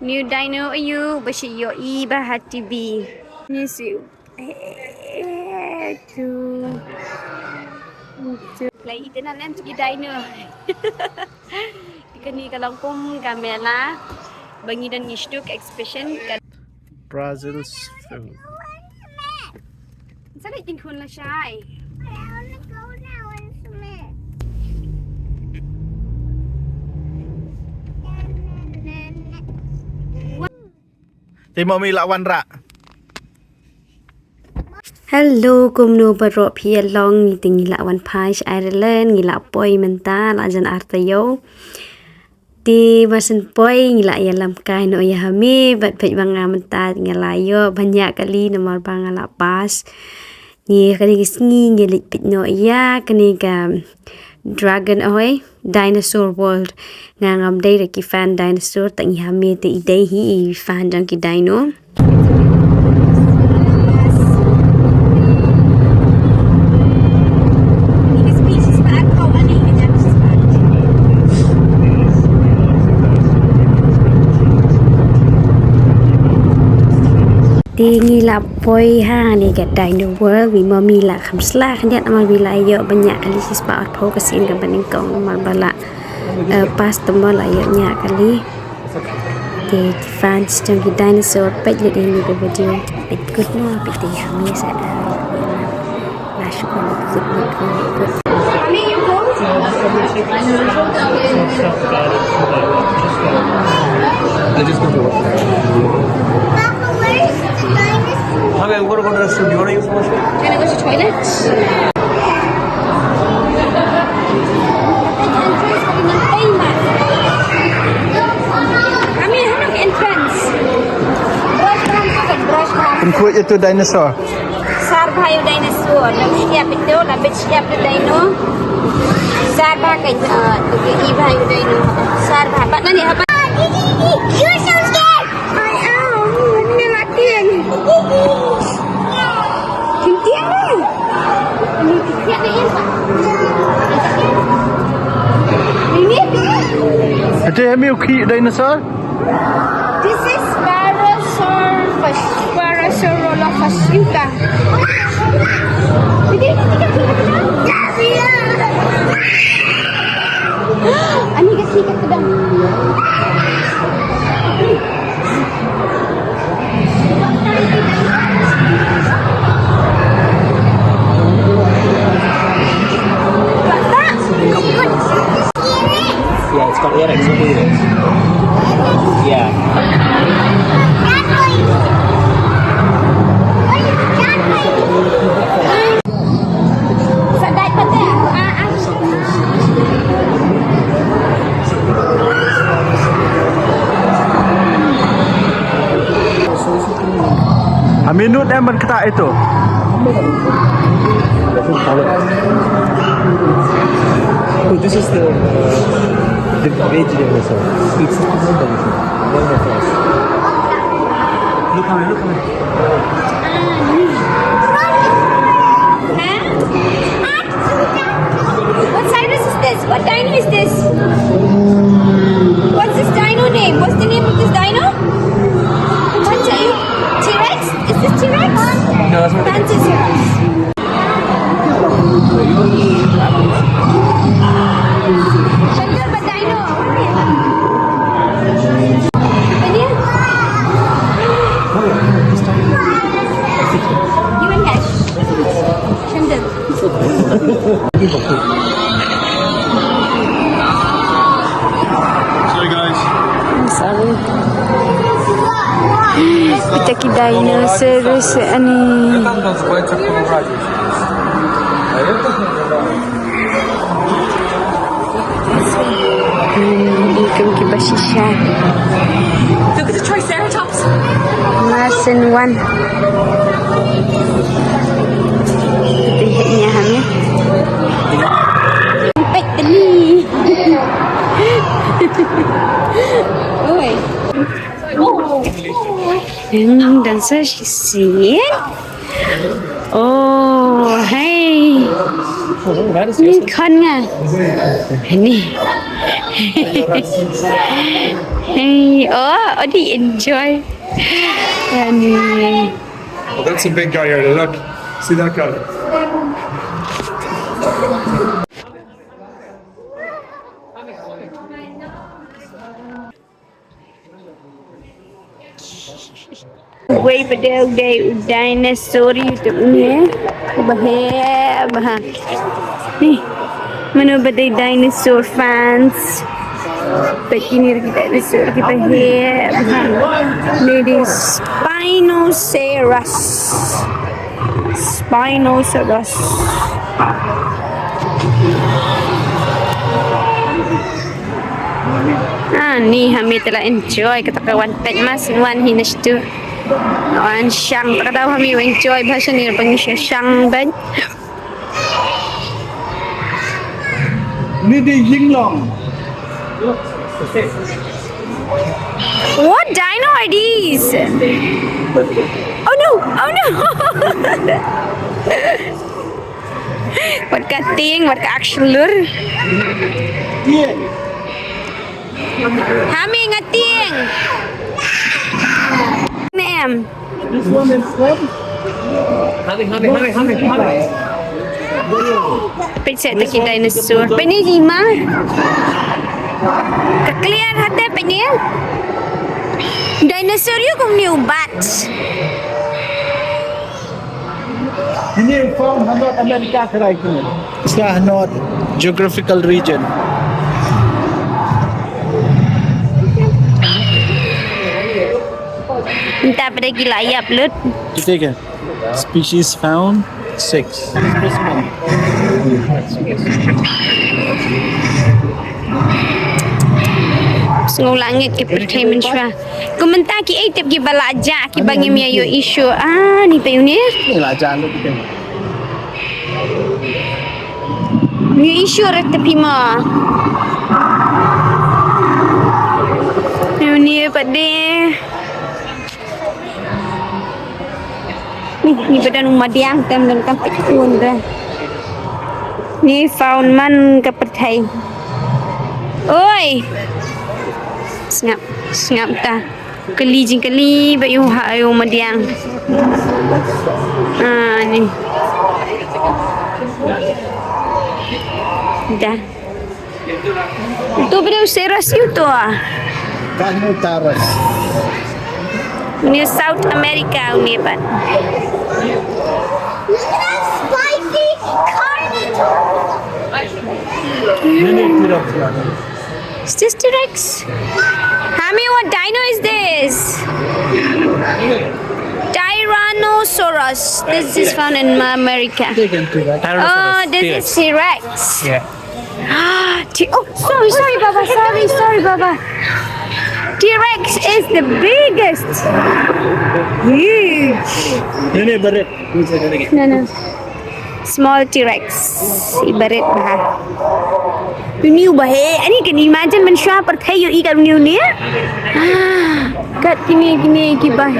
New dino ayu bashiyo I bahati bi. Ni siu. Tu. Lai itu nanti pergi dino. Dikini kalau kum kamera bangi dan ngistuk expression. Brazil's food. Sao lại tin khôn là sai? Timo mi lawan rak. Hello, kumno barop here long ngiting lawan Pais Ireland ngila poi menta la jan artayo. Di masen poi ngila ya lam kai no ya hami bat pej banga menta ngalayo banyak kali nomor banga la pas. Ni kani kisngi ngelik pit no ya kani ka dragon oi Dinosaur World ngam day ki fan dinosaur tang hami te idei hi fan jang ki dino. Tinggi lah poi ha ni kat Dino World we mami lah khamsla khandiat amal wilayah banyak kali sispa atau kesin ke banding kong amal bala pas tembal ayo nyak kali di fans jangki dinosaur pet lihat ini ke video pet good no pet kami sada lah syukur good kami you go I just go to work. Okay, I'm gonna go to the restroom. Do you want to use the washroom? Can I go to the toilet? Ikut itu dinosaur. Sar bhayu dinosaur. Lalu siap itu, lalu siap itu dino. Sar bhayu I bhayu dino. Sar bhayu. Apa nani apa? You're so scared. I am. Ini latihan. Kintian ni. Ini kintian ni apa? Ini. Ada yang milky dinosaur? This is Parasaurolophus. Ini. Ani kasih kat pedang. Yeah, it's got lyrics. What is it? Yeah. Sadai pada Minut yang berketak itu. Oh, this is the veg dinosaur. It's the small dinosaur. One more class. Look at me, look at me. What cyrus is this? What dino is this? What's this dino name? What's the name of this dino? What's it? T-Rex? Is this T-Rex? No, that's not Phantosaurus. Chandra, but dino. Ini? You and Cash. Chandra. Sorry guys. Sorry. Kita ki dinosaur ani. Там называется полурадиус. А это Ikan ki basisha. Look at the Triceratops. Masin one. Tihnya hamnya. Pek teli. Oi. Dan saya sih. Oh, hey. Ni kan nga. Ni. Hey, oh, di enjoy. Yani. Oh, that's a big guy here. Look. See that guy? Way pada dinosaur YouTube ni. Bahaya. Ni. Mana pada dinosaur fans. Begini lagi dinosaur kita here. Ini Spinosaurus. Ni kami telah enjoy kata kawan pet mas wan hinas tu. Wan syang tak tahu kami enjoy bahasa ni panggil syang ban. Ni di Yinglong. What dino are these? Oh no! What kating, what ka-action-lur? Yeah. Hami ngating! Ma'am. This one is from. Pizza taki dinosaur. Pani lima. Kaklian hati pani. Dinosaur yun kung niubat. Ini from North America right now. Sa North geographical region. Entah pada gila ayap lut. You take it. Species found 6. Langit ke pertainment syah. Komentar ki tip ki balaja ki bangi mi ayo isu. Ni pa yun ni. Ni lah jalan kita. Ni isu rat tepi ma. Ni pa de. Ni badan umadiang tem dan kampik pun dah. Ni found man ke pertai. Oi. Ngap ta. Keli bayu hayo madiang. Ni. Dah. Tu beliau seras itu Kano taras. Ni South America ni pan. Spicy carnivore. Is this T-Rex? Hami, what dino is this? Tyrannosaurus. This is found in America. Oh, this is T-Rex. Yeah. Oh, sorry, Baba. Sorry, Baba. T-Rex is the biggest. Huge. Ini berat. No. Small T-Rex. Ibarat bah. New bah. Ani can you imagine man syah perthayo ikan new ni? Kat kini ki bah.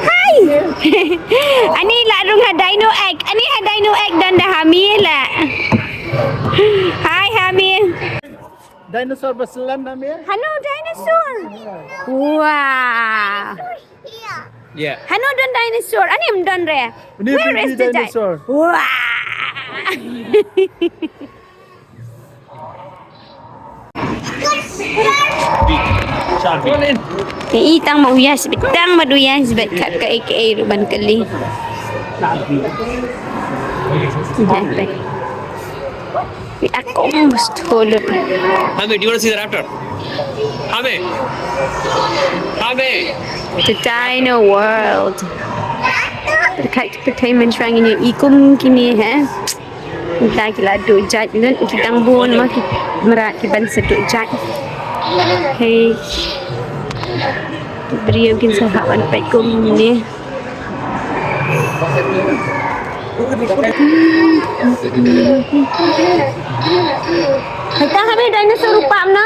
Hi. Ani larung ha dino egg. Ani ha dino egg dan dah hamil lah. Hi hamil. Dinosaur berselan namanya? Hano dinosaur. Wow. Yeah. Hano don dinosaur. Ani don re. Ini baby dinosaur. Wow. Itang mauyas, bitang maduyas, bet kat ka aka ruban kali. Aku must hold it. Hame, do you want to see the raptor? Hame! The Dino World. Dekat entertainment rang ini ikum kini Entah kila duk jat nun kitang bun mah merak kiban seduk jat. Hey. Beri mungkin sahabat baik kum ni. Kita habis dinosaur rupa mana?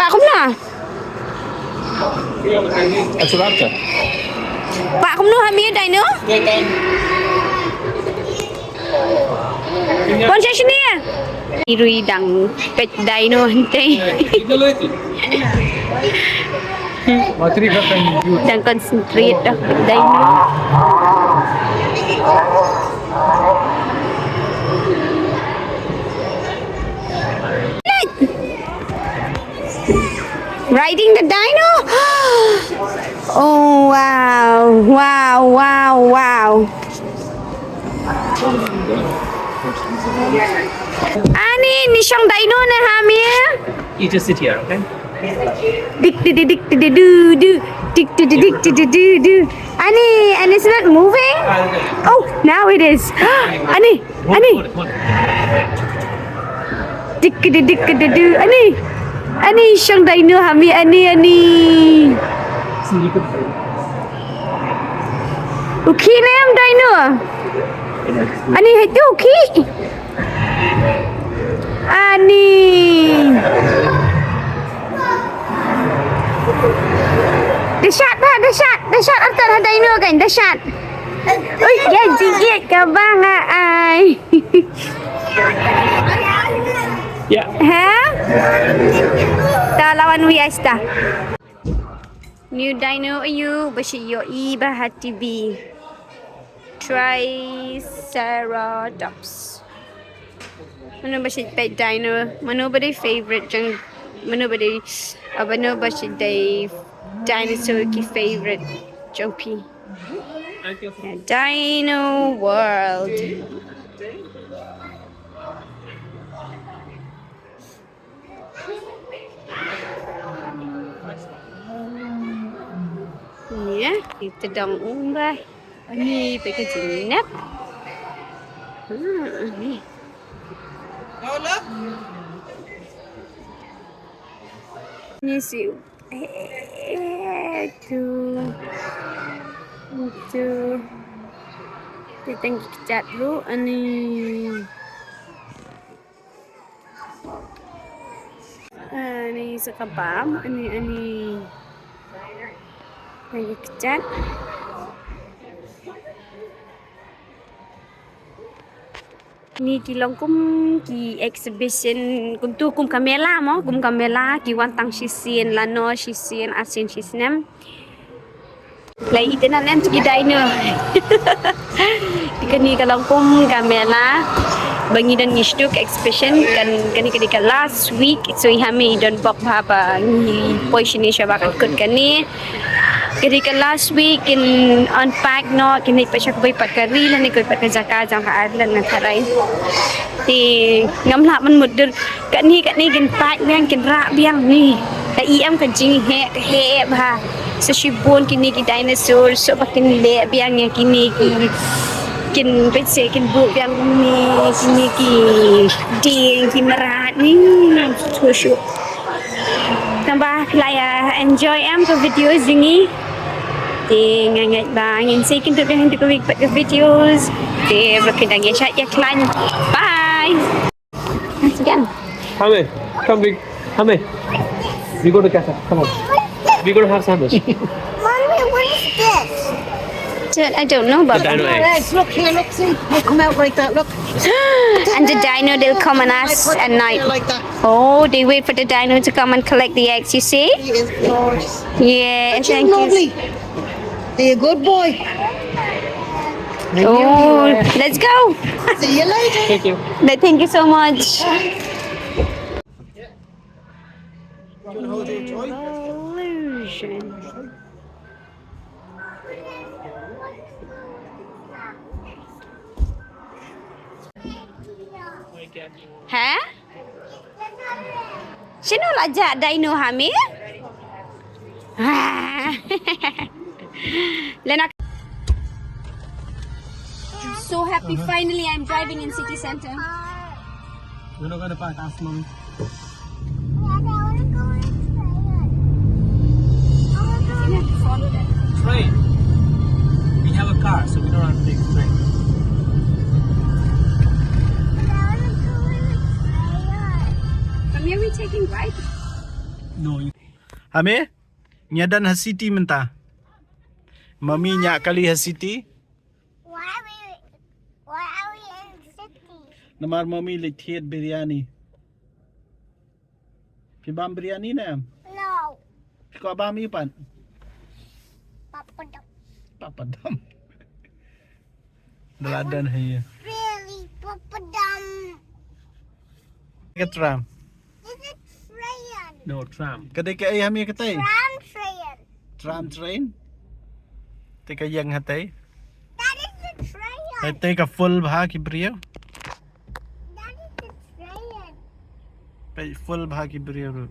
Pak kum na? That's a raptor. Pak kum nu habis dino? Concessionaire. Irui dang pet dino hante. Matri ka kan you. Dang concentrate dah pet dino. Riding the dino? Oh wow, wow, wow, wow. Ani, ni siyang dino na hamil. You just sit here, okay? Dik dik dik dik dik do do dik dik dik dik dik do do. Ani, and it's not moving. Oh, now it is. Ani, Ani. Dik dik dik dik do. Ani, Ani siyang dino hamil. Ani, Ani. Okay na yung dino. Ani, ito okay. Ani. Dahsyat dah, dahsyat. Dahsyat atas dah dino kan, dahsyat. Uy, ya jigit ka ba nga ay. Yeah. Ha? Ta lawan wi asta. New dino ayu bashiyo iba hati bi. Triceratops. Mano ba siya pet dino? Mano ba day favorite jang? Mano ba day abano ba siya day dinosaur ki favorite jumpy? Yeah, Dino World. Yeah, kita dong umbah. Ini pakai jinap. Ni. Ni si tu. Kita tengok cat dulu ani. Ani sekapam, ani. Tengok cat. Ni kilong kum ki exhibition kum tu kum kamera mo kum kamera ki wantang sisien lano sisien asin sisnem lai itenan em ki dino dikani kalong kum kamera bangi dan ngistuk exhibition kan kani ka last week so ihami don bok baba ni position ni siya bakal kun kani ketika last week in unpack no kini pa siya koy patkari lan ni koy patkajaka jang kaadlan na taray ti ngamla man mudur kani gin pack biang kin ra biang ni ta iam kan jing he ba sa shibon kini ki dinosaur so bakin le biang ya kini ki kin petse kin bu biang ni kini ki ding ki merat ni so tambah laya enjoy am ke video zingi thì ngày bang in say kin tu yang tu week but the videos thì berkedang ya chat ya klan bye once again Hame, come big. Hame. We go to casa. Come on. We go to have sandwich. Mommy, what is this? I don't know about The dino that. eggs. Look here, look, see, they come out like that, look. And the dino they'll come on us at night. Like that. Oh, they wait for the dino to come and collect the eggs, you see? He is gorgeous. Yeah, Aren't you thank you. lovely? Are you a good boy? Oh, let's go. See you later. Thank you. Thank you so much. Evolution. Hả? Sino lajak dino hamil? Lena. So happy finally I'm driving in city center. We're not gonna park. Ask mommy. Follow that. Train. We have a car, so we don't have to take the train. From here we taking right? No. Hame? Nyadan hasiti menta. Mami nyak kali hasiti. Why are we in the city? Namar mommy leit biryani. Pibam biryani na. No. Ko abam ipan. Papa don't Papadam. Daladan hai. really Papa dumb. Katram. This is train. No, tram. Kadai ka ay hami katay. Tram train. Tram train. Teka yang hatay. That is the train. Hatay ka full bha ki briyo. That is the train. Pay full bha ki briyo ro.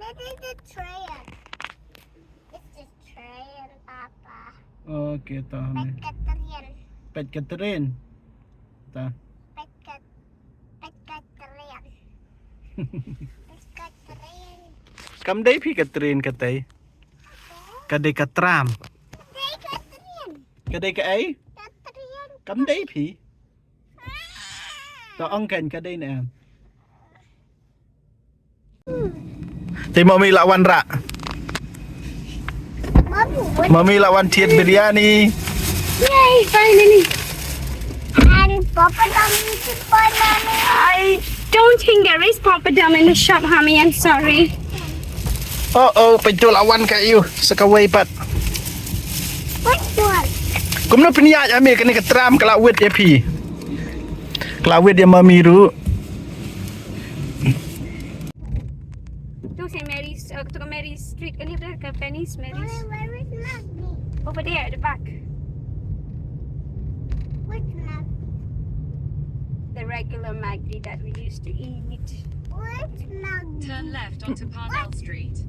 That is the train. It's the train, Papa. Okay ta hame. Pekatarian. Pet ka train. Ta. Pekatarian. Pekatarian. Kam dai phi ka train katay. Kadai ka tram. Pekatarian. Kadai ka ay. Pekatarian. Kam dai phi. Ta ong kan kadai na. Tay mommy lawan ra. Mommy, what? Mommy lawan thiet biryani. Yay, finally. And Papa dumb needs to buy Mommy. I don't think there is papadum in the shop, Hammy. I'm sorry. Oh,ไปตัวละวันkayo sa kaway pat. Which one? Kung na piniya ami kani ka tram kalawit ya pi. Kalawit ya mamiru. Don't say Mary's. To Mary's Street. Can you have like a Penny's Mary's? Mommy, where is Maggie? Over there at the back. Which Maggie? The regular Maggie that we used to eat. Which Maggie? Turn left onto Parnell Street.